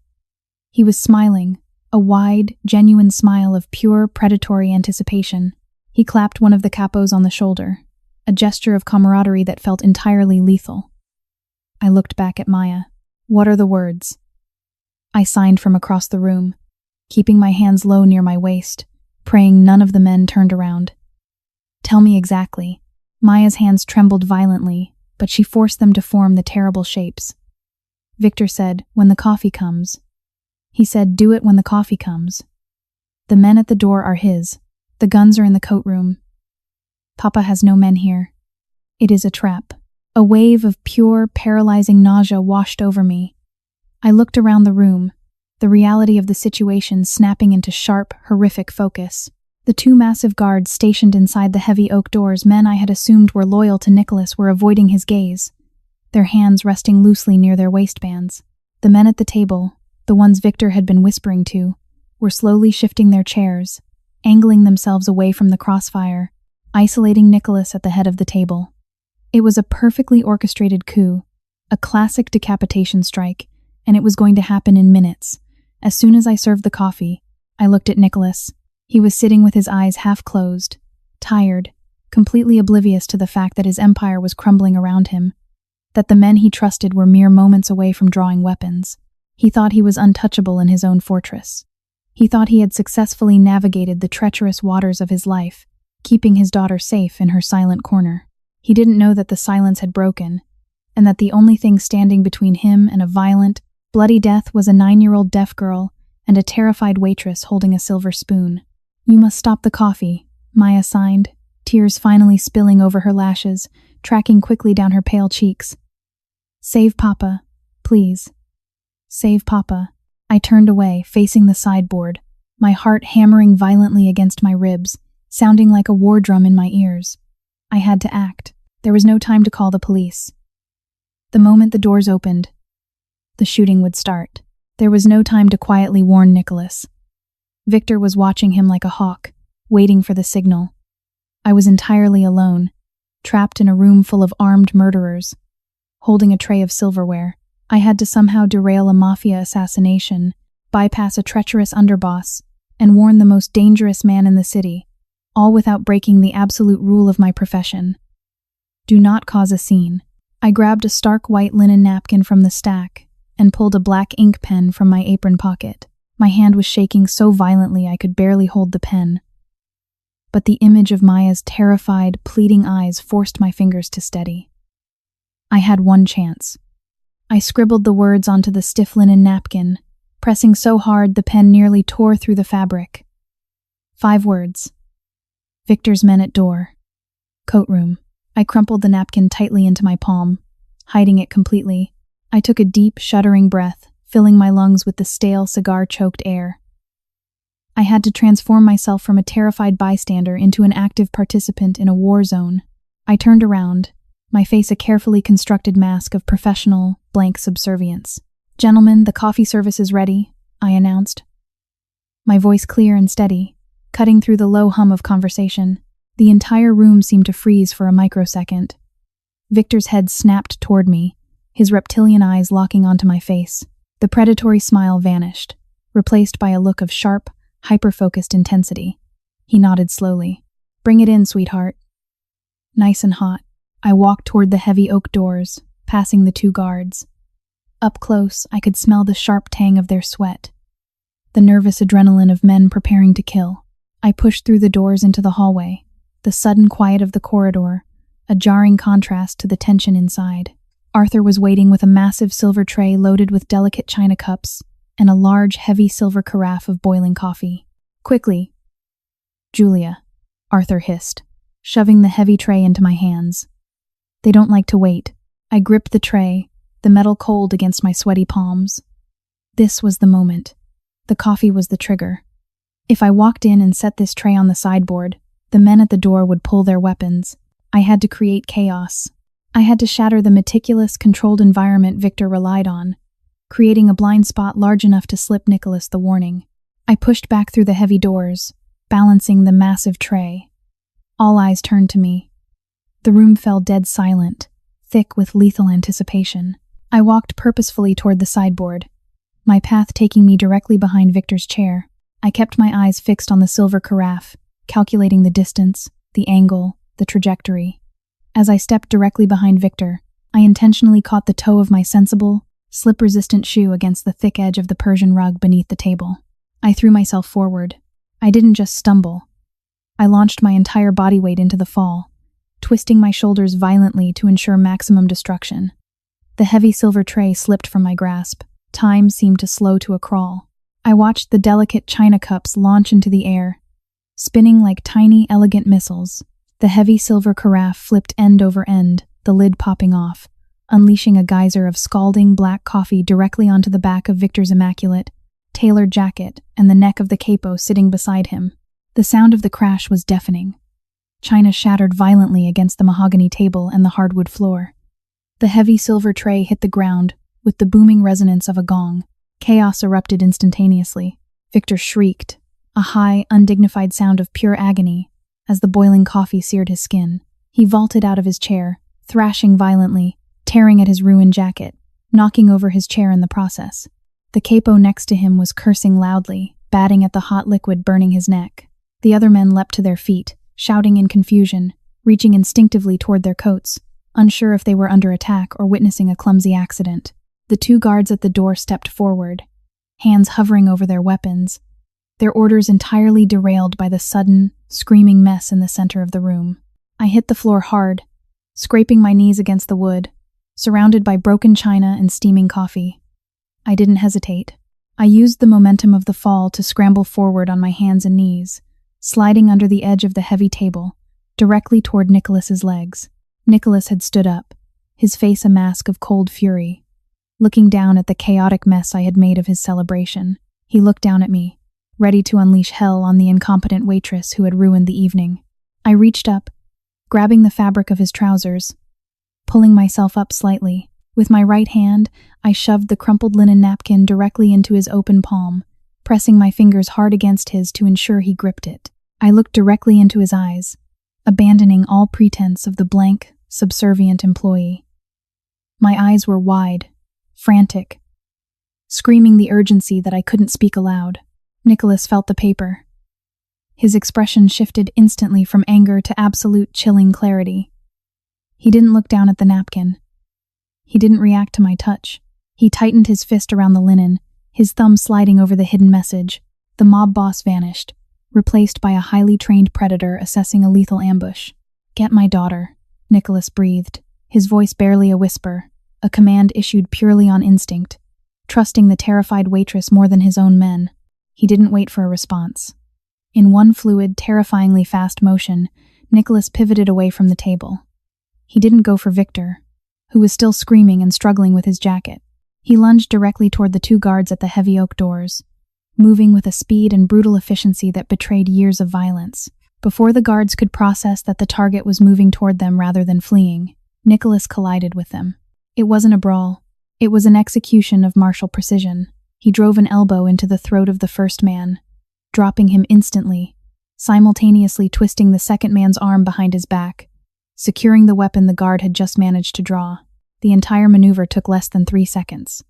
He was smiling, a wide, genuine smile of pure, predatory anticipation. He clapped one of the capos on the shoulder, a gesture of camaraderie that felt entirely lethal. I looked back at Maya. What are the words? I signed from across the room, keeping my hands low near my waist, praying none of the men turned around. Tell me exactly. Maya's hands trembled violently, but she forced them to form the terrible shapes. Victor said, when the coffee comes. He said, do it when the coffee comes. The men at the door are his. The guns are in the coat room. Papa has no men here. It is a trap. A wave of pure, paralyzing nausea washed over me. I looked around the room, the reality of the situation snapping into sharp, horrific focus. The two massive guards stationed inside the heavy oak doors, men I had assumed were loyal to Nicholas, were avoiding his gaze, their hands resting loosely near their waistbands. The men at the table, the ones Victor had been whispering to, were slowly shifting their chairs, angling themselves away from the crossfire, isolating Nicholas at the head of the table. It was a perfectly orchestrated coup, a classic decapitation strike, and it was going to happen in minutes. As soon as I served the coffee, I looked at Nicholas. He was sitting with his eyes half closed, tired, completely oblivious to the fact that his empire was crumbling around him, that the men he trusted were mere moments away from drawing weapons. He thought he was untouchable in his own fortress. He thought he had successfully navigated the treacherous waters of his life, keeping his daughter safe in her silent corner. He didn't know that the silence had broken, and that the only thing standing between him and a violent, bloody death was a 9-year-old deaf girl and a terrified waitress holding a silver spoon. You must stop the coffee, Maya signed, tears finally spilling over her lashes, tracking quickly down her pale cheeks. Save Papa, please. Save Papa. I turned away, facing the sideboard, my heart hammering violently against my ribs, sounding like a war drum in my ears. I had to act. There was no time to call the police. The moment the doors opened, the shooting would start. There was no time to quietly warn Nicholas. Victor was watching him like a hawk, waiting for the signal. I was entirely alone, trapped in a room full of armed murderers. Holding a tray of silverware, I had to somehow derail a Mafia assassination, bypass a treacherous underboss, and warn the most dangerous man in the city, all without breaking the absolute rule of my profession. Do not cause a scene. I grabbed a stark white linen napkin from the stack and pulled a black ink pen from my apron pocket. My hand was shaking so violently I could barely hold the pen. But the image of Maya's terrified, pleading eyes forced my fingers to steady. I had one chance. I scribbled the words onto the stiff linen napkin, pressing so hard the pen nearly tore through the fabric. 5 words. Victor's men at door. Coat room. I crumpled the napkin tightly into my palm, hiding it completely. I took a deep, shuddering breath, filling my lungs with the stale, cigar-choked air. I had to transform myself from a terrified bystander into an active participant in a war zone. I turned around, my face a carefully constructed mask of professional, blank subservience. "Gentlemen, the coffee service is ready," I announced. My voice clear and steady, cutting through the low hum of conversation. The entire room seemed to freeze for a microsecond. Victor's head snapped toward me, his reptilian eyes locking onto my face. The predatory smile vanished, replaced by a look of sharp, hyper-focused intensity. He nodded slowly. "Bring it in, sweetheart." Nice and hot, I walked toward the heavy oak doors, passing the 2 guards. Up close, I could smell the sharp tang of their sweat, the nervous adrenaline of men preparing to kill. I pushed through the doors into the hallway, the sudden quiet of the corridor, a jarring contrast to the tension inside. Arthur was waiting with a massive silver tray loaded with delicate china cups and a large, heavy silver carafe of boiling coffee. "Quickly." "Julia," Arthur hissed, shoving the heavy tray into my hands. "They don't like to wait." I gripped the tray, the metal cold against my sweaty palms. This was the moment. The coffee was the trigger. If I walked in and set this tray on the sideboard, the men at the door would pull their weapons. I had to create chaos. I had to shatter the meticulous, controlled environment Victor relied on, creating a blind spot large enough to slip Nicholas the warning. I pushed back through the heavy doors, balancing the massive tray. All eyes turned to me. The room fell dead silent, thick with lethal anticipation. I walked purposefully toward the sideboard, my path taking me directly behind Victor's chair. I kept my eyes fixed on the silver carafe, calculating the distance, the angle, the trajectory. As I stepped directly behind Victor, I intentionally caught the toe of my sensible, slip-resistant shoe against the thick edge of the Persian rug beneath the table. I threw myself forward. I didn't just stumble. I launched my entire body weight into the fall, twisting my shoulders violently to ensure maximum destruction. The heavy silver tray slipped from my grasp. Time seemed to slow to a crawl. I watched the delicate china cups launch into the air, spinning like tiny, elegant missiles. The heavy silver carafe flipped end over end, the lid popping off, unleashing a geyser of scalding black coffee directly onto the back of Victor's immaculate, tailored jacket and the neck of the capo sitting beside him. The sound of the crash was deafening. China shattered violently against the mahogany table and the hardwood floor. The heavy silver tray hit the ground with the booming resonance of a gong. Chaos erupted instantaneously. Victor shrieked, a high, undignified sound of pure agony, as the boiling coffee seared his skin. He vaulted out of his chair, thrashing violently, tearing at his ruined jacket, knocking over his chair in the process. The capo next to him was cursing loudly, batting at the hot liquid burning his neck. The other men leapt to their feet, shouting in confusion, reaching instinctively toward their coats, unsure if they were under attack or witnessing a clumsy accident. The 2 guards at the door stepped forward, hands hovering over their weapons, their orders entirely derailed by the sudden, screaming mess in the center of the room. I hit the floor hard, scraping my knees against the wood, surrounded by broken china and steaming coffee. I didn't hesitate. I used the momentum of the fall to scramble forward on my hands and knees, sliding under the edge of the heavy table, directly toward Nicholas's legs. Nicholas had stood up, his face a mask of cold fury. Looking down at the chaotic mess I had made of his celebration, he looked down at me, ready to unleash hell on the incompetent waitress who had ruined the evening. I reached up, grabbing the fabric of his trousers, pulling myself up slightly. With my right hand, I shoved the crumpled linen napkin directly into his open palm, pressing my fingers hard against his to ensure he gripped it. I looked directly into his eyes, abandoning all pretense of the blank, subservient employee. My eyes were wide, frantic, screaming the urgency that I couldn't speak aloud. Nicholas felt the paper. His expression shifted instantly from anger to absolute chilling clarity. He didn't look down at the napkin. He didn't react to my touch. He tightened his fist around the linen, his thumb sliding over the hidden message. The mob boss vanished, replaced by a highly trained predator assessing a lethal ambush. "Get my daughter," Nicholas breathed, his voice barely a whisper, a command issued purely on instinct, trusting the terrified waitress more than his own men. He didn't wait for a response. In one fluid, terrifyingly fast motion, Nicholas pivoted away from the table. He didn't go for Victor, who was still screaming and struggling with his jacket. He lunged directly toward the two guards at the heavy oak doors, moving with a speed and brutal efficiency that betrayed years of violence. Before the guards could process that the target was moving toward them rather than fleeing, Nicholas collided with them. It wasn't a brawl. It was an execution of martial precision. He drove an elbow into the throat of the first man, dropping him instantly, simultaneously twisting the second man's arm behind his back, securing the weapon the guard had just managed to draw. The entire maneuver took less than 3 seconds.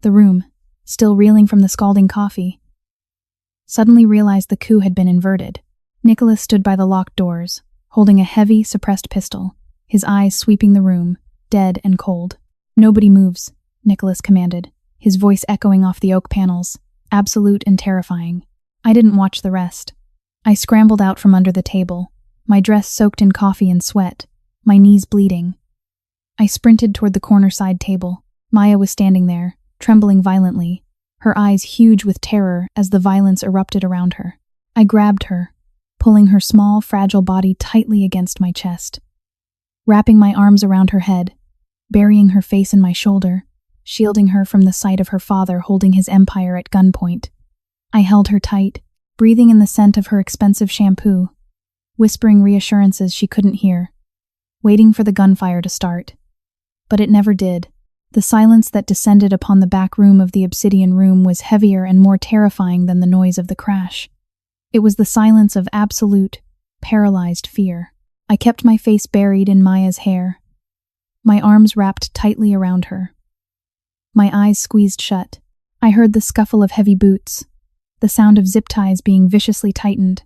The room, still reeling from the scalding coffee, suddenly realized the coup had been inverted. Nicholas stood by the locked doors, holding a heavy, suppressed pistol, his eyes sweeping the room, dead and cold. "Nobody moves," Nicholas commanded, his voice echoing off the oak panels, absolute and terrifying. I didn't watch the rest. I scrambled out from under the table, my dress soaked in coffee and sweat, my knees bleeding. I sprinted toward the corner side table. Maya was standing there, trembling violently, her eyes huge with terror as the violence erupted around her. I grabbed her, pulling her small, fragile body tightly against my chest, wrapping my arms around her head, burying her face in my shoulder, shielding her from the sight of her father holding his empire at gunpoint. I held her tight, breathing in the scent of her expensive shampoo, whispering reassurances she couldn't hear, waiting for the gunfire to start. But it never did. The silence that descended upon the back room of the obsidian room was heavier and more terrifying than the noise of the crash. It was the silence of absolute, paralyzed fear. I kept my face buried in Maya's hair, my arms wrapped tightly around her. My eyes squeezed shut. I heard the scuffle of heavy boots, the sound of zip ties being viciously tightened,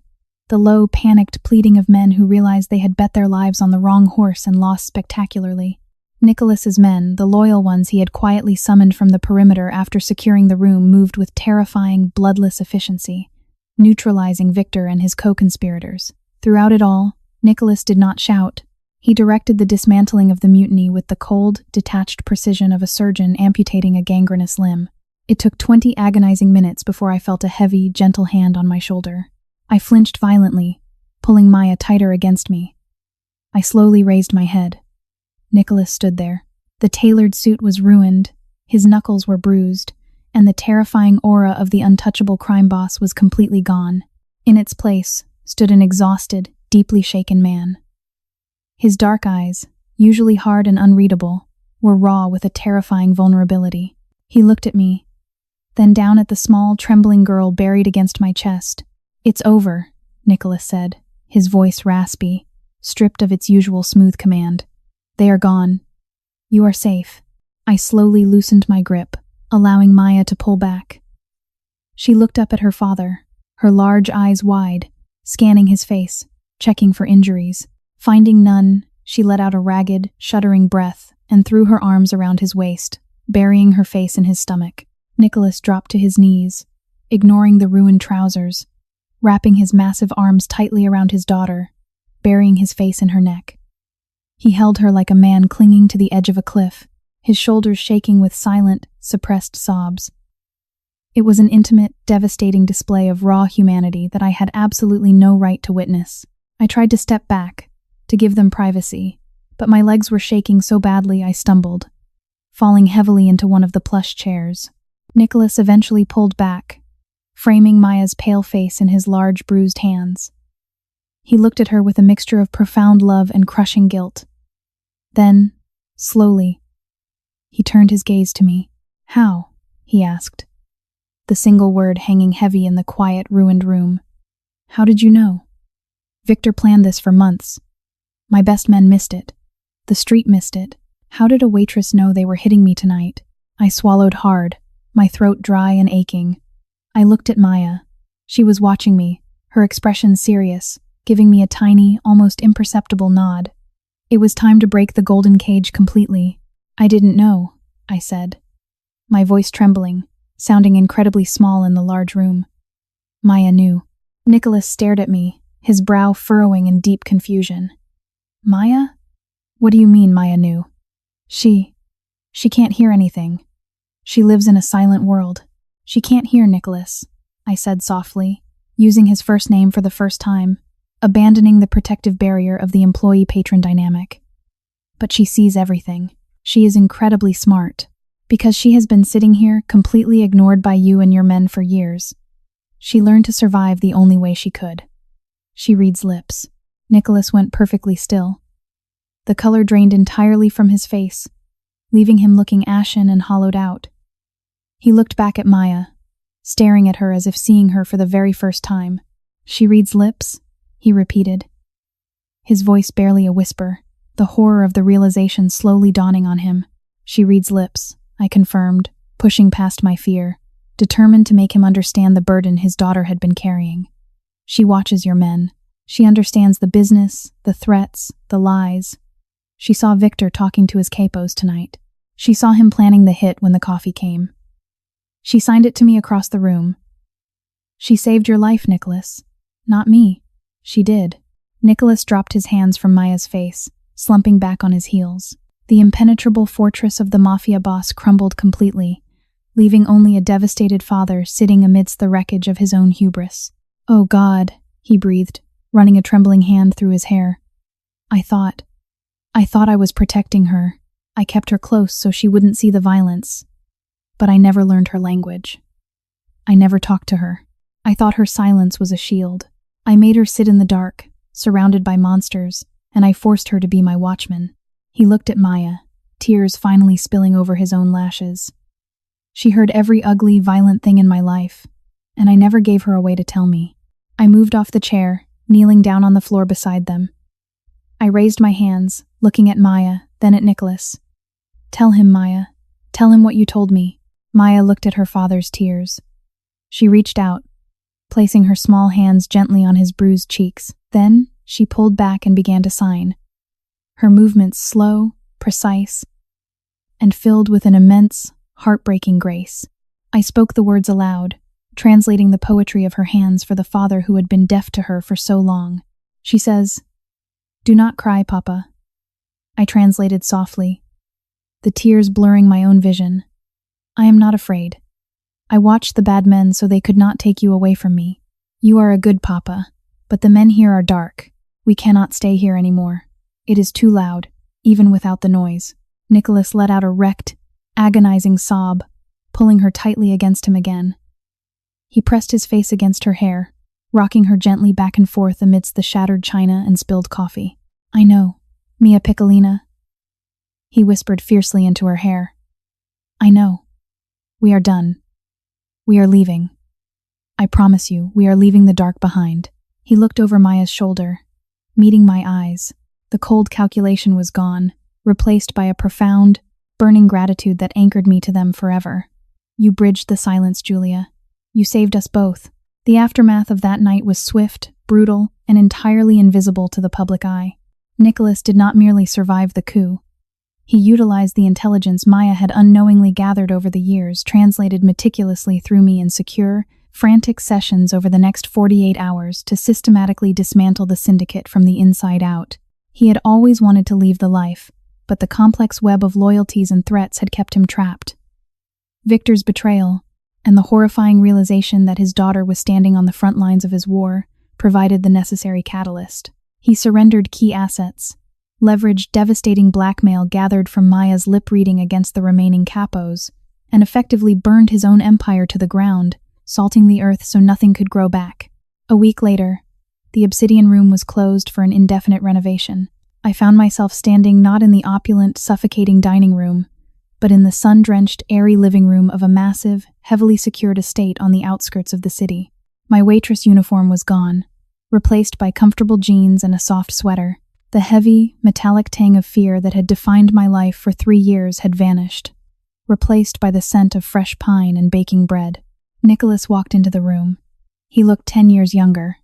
the low, panicked pleading of men who realized they had bet their lives on the wrong horse and lost spectacularly. Nicholas's men, the loyal ones he had quietly summoned from the perimeter after securing the room, moved with terrifying, bloodless efficiency, neutralizing Victor and his co-conspirators. Throughout it all, Nicholas did not shout. He directed the dismantling of the mutiny with the cold, detached precision of a surgeon amputating a gangrenous limb. It took 20 agonizing minutes before I felt a heavy, gentle hand on my shoulder. I flinched violently, pulling Maya tighter against me. I slowly raised my head. Nicholas stood there. The tailored suit was ruined, his knuckles were bruised, and the terrifying aura of the untouchable crime boss was completely gone. In its place stood an exhausted, deeply shaken man. His dark eyes, usually hard and unreadable, were raw with a terrifying vulnerability. He looked at me, then down at the small, trembling girl buried against my chest. "It's over," Nicholas said, his voice raspy, stripped of its usual smooth command. "They are gone. You are safe." I slowly loosened my grip, allowing Maya to pull back. She looked up at her father, her large eyes wide, scanning his face, checking for injuries. Finding none, she let out a ragged, shuddering breath and threw her arms around his waist, burying her face in his stomach. Nicholas dropped to his knees, ignoring the ruined trousers, wrapping his massive arms tightly around his daughter, burying his face in her neck. He held her like a man clinging to the edge of a cliff, his shoulders shaking with silent, suppressed sobs. It was an intimate, devastating display of raw humanity that I had absolutely no right to witness. I tried to step back, to give them privacy, but my legs were shaking so badly I stumbled, falling heavily into one of the plush chairs. Nicholas eventually pulled back, framing Maya's pale face in his large, bruised hands. He looked at her with a mixture of profound love and crushing guilt. Then, slowly, he turned his gaze to me. "How?" he asked, the single word hanging heavy in the quiet, ruined room. "How did you know?" "Victor planned this for months. My best men missed it. The street missed it. How did a waitress know they were hitting me tonight? I swallowed hard, my throat dry and aching. I looked at Maya. She was watching me, her expression serious, giving me a tiny, almost imperceptible nod. It was time to break the golden cage completely. I didn't know, I said, my voice trembling, sounding incredibly small in the large room. Maya knew. Nicholas stared at me, his brow furrowing in deep confusion. Maya? What do you mean Maya knew? She can't hear anything. She lives in a silent world. She can't hear, Nicholas, I said softly, using his first name for the first time, abandoning the protective barrier of the employee-patron dynamic. But she sees everything. She is incredibly smart. Because she has been sitting here, completely ignored by you and your men for years. She learned to survive the only way she could. She reads lips. Nicholas went perfectly still. The color drained entirely from his face, leaving him looking ashen and hollowed out. He looked back at Maya, staring at her as if seeing her for the very first time. She reads lips, he repeated. His voice barely a whisper, the horror of the realization slowly dawning on him. She reads lips, I confirmed, pushing past my fear, determined to make him understand the burden his daughter had been carrying. She watches your men. She understands the business, the threats, the lies. She saw Victor talking to his capos tonight. She saw him planning the hit when the coffee came. She signed it to me across the room. She saved your life, Nicholas. Not me. She did. Nicholas dropped his hands from Maya's face, slumping back on his heels. The impenetrable fortress of the Mafia boss crumbled completely, leaving only a devastated father sitting amidst the wreckage of his own hubris. Oh God, he breathed, running a trembling hand through his hair. I thought I was protecting her. I kept her close so she wouldn't see the violence. But I never learned her language. I never talked to her. I thought her silence was a shield. I made her sit in the dark, surrounded by monsters, and I forced her to be my watchman. He looked at Maya, tears finally spilling over his own lashes. She heard every ugly, violent thing in my life, and I never gave her a way to tell me. I moved off the chair, kneeling down on the floor beside them. I raised my hands, looking at Maya, then at Nicholas. Tell him, Maya. Tell him what you told me. Maya looked at her father's tears. She reached out, placing her small hands gently on his bruised cheeks. Then, she pulled back and began to sign. Her movements slow, precise, and filled with an immense, heartbreaking grace. I spoke the words aloud, translating the poetry of her hands for the father who had been deaf to her for so long. She says, "Do not cry, Papa." I translated softly, the tears blurring my own vision. I am not afraid. I watched the bad men so they could not take you away from me. You are a good Papa, but the men here are dark. We cannot stay here anymore. It is too loud, even without the noise. Nicholas let out a wrecked, agonizing sob, pulling her tightly against him again. He pressed his face against her hair, rocking her gently back and forth amidst the shattered china and spilled coffee. I know, Mia Piccolina. He whispered fiercely into her hair. I know. We are done. We are leaving. I promise you, we are leaving the dark behind. He looked over Maya's shoulder, meeting my eyes. The cold calculation was gone, replaced by a profound, burning gratitude that anchored me to them forever. You bridged the silence, Julia. You saved us both. The aftermath of that night was swift, brutal, and entirely invisible to the public eye. Nicholas did not merely survive the coup. He utilized the intelligence Maya had unknowingly gathered over the years, translated meticulously through me in secure, frantic sessions over the next 48 hours to systematically dismantle the syndicate from the inside out. He had always wanted to leave the life, but the complex web of loyalties and threats had kept him trapped. Victor's betrayal, and the horrifying realization that his daughter was standing on the front lines of his war, provided the necessary catalyst. He surrendered key assets, leveraged devastating blackmail gathered from Maya's lip reading against the remaining capos, and effectively burned his own empire to the ground, salting the earth so nothing could grow back. A week later, the Obsidian Room was closed for an indefinite renovation. I found myself standing not in the opulent, suffocating dining room, but in the sun-drenched, airy living room of a massive, heavily secured estate on the outskirts of the city. My waitress uniform was gone, replaced by comfortable jeans and a soft sweater. The heavy, metallic tang of fear that had defined my life for 3 years had vanished, replaced by the scent of fresh pine and baking bread. Nicholas walked into the room. He looked 10 years younger.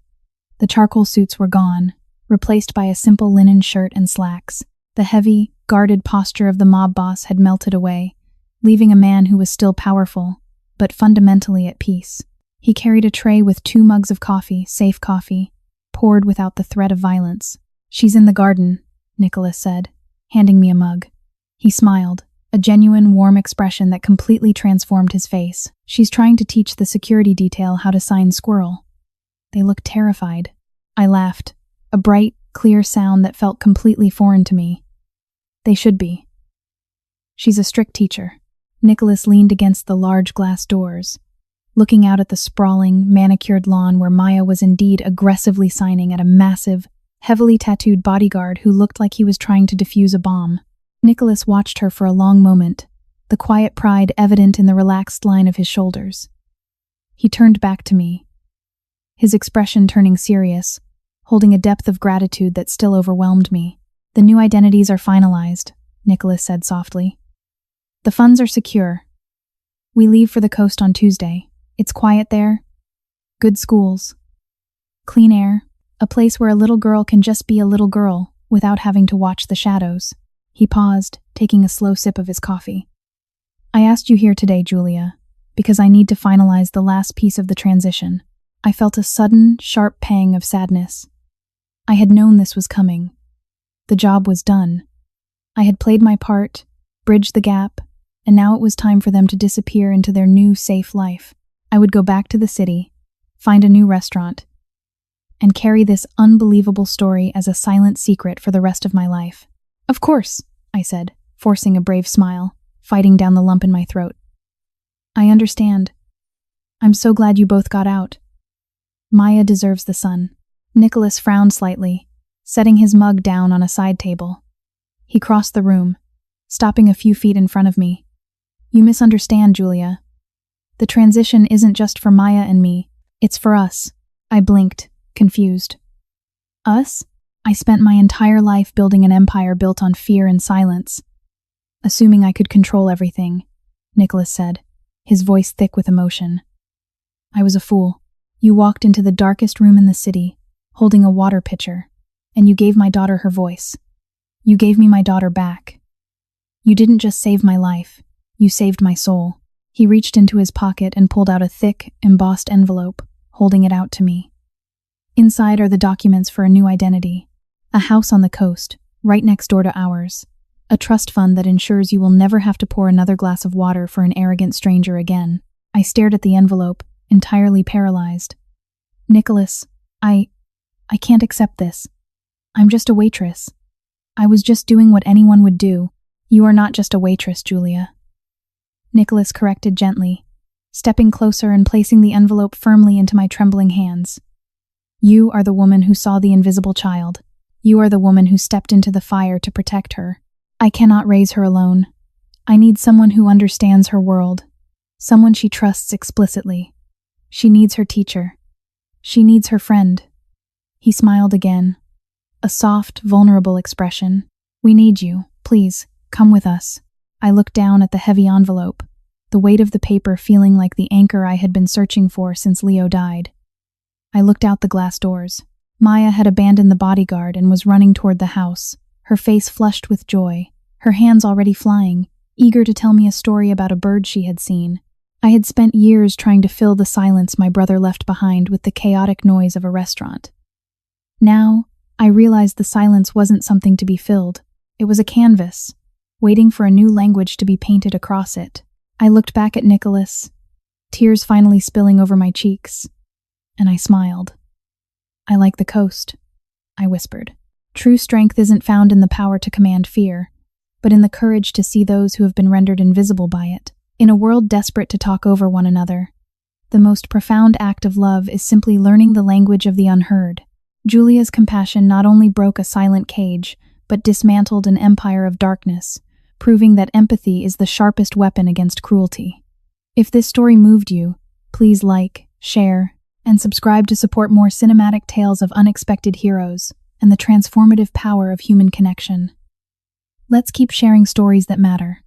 The charcoal suits were gone, replaced by a simple linen shirt and slacks. The heavy, guarded posture of the mob boss had melted away, leaving a man who was still powerful, but fundamentally at peace. He carried a tray with 2 mugs of coffee, safe coffee, poured without the threat of violence. "She's in the garden," Nicholas said, handing me a mug. He smiled, a genuine, warm expression that completely transformed his face. "She's trying to teach the security detail how to sign squirrel." They looked terrified. I laughed, a bright, clear sound that felt completely foreign to me. They should be. "She's a strict teacher." Nicholas leaned against the large glass doors, looking out at the sprawling, manicured lawn where Maya was indeed aggressively signing at a massive, heavily tattooed bodyguard who looked like he was trying to defuse a bomb. Nicholas watched her for a long moment, the quiet pride evident in the relaxed line of his shoulders. He turned back to me, his expression turning serious, holding a depth of gratitude that still overwhelmed me. "The new identities are finalized," Nicholas said softly. "The funds are secure. We leave for the coast on Tuesday. It's quiet there. Good schools. Clean air. A place where a little girl can just be a little girl without having to watch the shadows." He paused, taking a slow sip of his coffee. "I asked you here today, Julia, because I need to finalize the last piece of the transition." I felt a sudden, sharp pang of sadness. I had known this was coming. The job was done. I had played my part, bridged the gap, and now it was time for them to disappear into their new, safe life. I would go back to the city, find a new restaurant, and carry this unbelievable story as a silent secret for the rest of my life. "Of course," I said, forcing a brave smile, fighting down the lump in my throat. "I understand. I'm so glad you both got out. Maya deserves the sun." Nicholas frowned slightly, setting his mug down on a side table. He crossed the room, stopping a few feet in front of me. "You misunderstand, Julia. The transition isn't just for Maya and me, it's for us." I blinked, confused. "Us?" I spent my entire life building an empire built on fear and silence, assuming I could control everything, Nicholas said, his voice thick with emotion. "I was a fool. You walked into the darkest room in the city, holding a water pitcher, and you gave my daughter her voice. You gave me my daughter back. You didn't just save my life, you saved my soul." He reached into his pocket and pulled out a thick, embossed envelope, holding it out to me. "Inside are the documents for a new identity. A house on the coast, right next door to ours. A trust fund that ensures you will never have to pour another glass of water for an arrogant stranger again." I stared at the envelope, entirely paralyzed. "Nicholas, I can't accept this. I'm just a waitress. I was just doing what anyone would do." "You are not just a waitress, Julia," Nicholas corrected gently, stepping closer and placing the envelope firmly into my trembling hands. "You are the woman who saw the invisible child. You are the woman who stepped into the fire to protect her. I cannot raise her alone. I need someone who understands her world, someone she trusts explicitly. She needs her teacher. She needs her friend." He smiled again, a soft, vulnerable expression. "We need you. Please, come with us." I looked down at the heavy envelope, the weight of the paper feeling like the anchor I had been searching for since Leo died. I looked out the glass doors. Maya had abandoned the bodyguard and was running toward the house, her face flushed with joy, her hands already flying, eager to tell me a story about a bird she had seen. I had spent years trying to fill the silence my brother left behind with the chaotic noise of a restaurant. Now, I realized the silence wasn't something to be filled. It was a canvas, waiting for a new language to be painted across it. I looked back at Nicholas, tears finally spilling over my cheeks, and I smiled. "I like the coast," I whispered. "True strength isn't found in the power to command fear, but in the courage to see those who have been rendered invisible by it. In a world desperate to talk over one another, the most profound act of love is simply learning the language of the unheard." Julia's compassion not only broke a silent cage, but dismantled an empire of darkness, proving that empathy is the sharpest weapon against cruelty. If this story moved you, please like, share, and subscribe to support more cinematic tales of unexpected heroes. and the transformative power of human connection. Let's keep sharing stories that matter.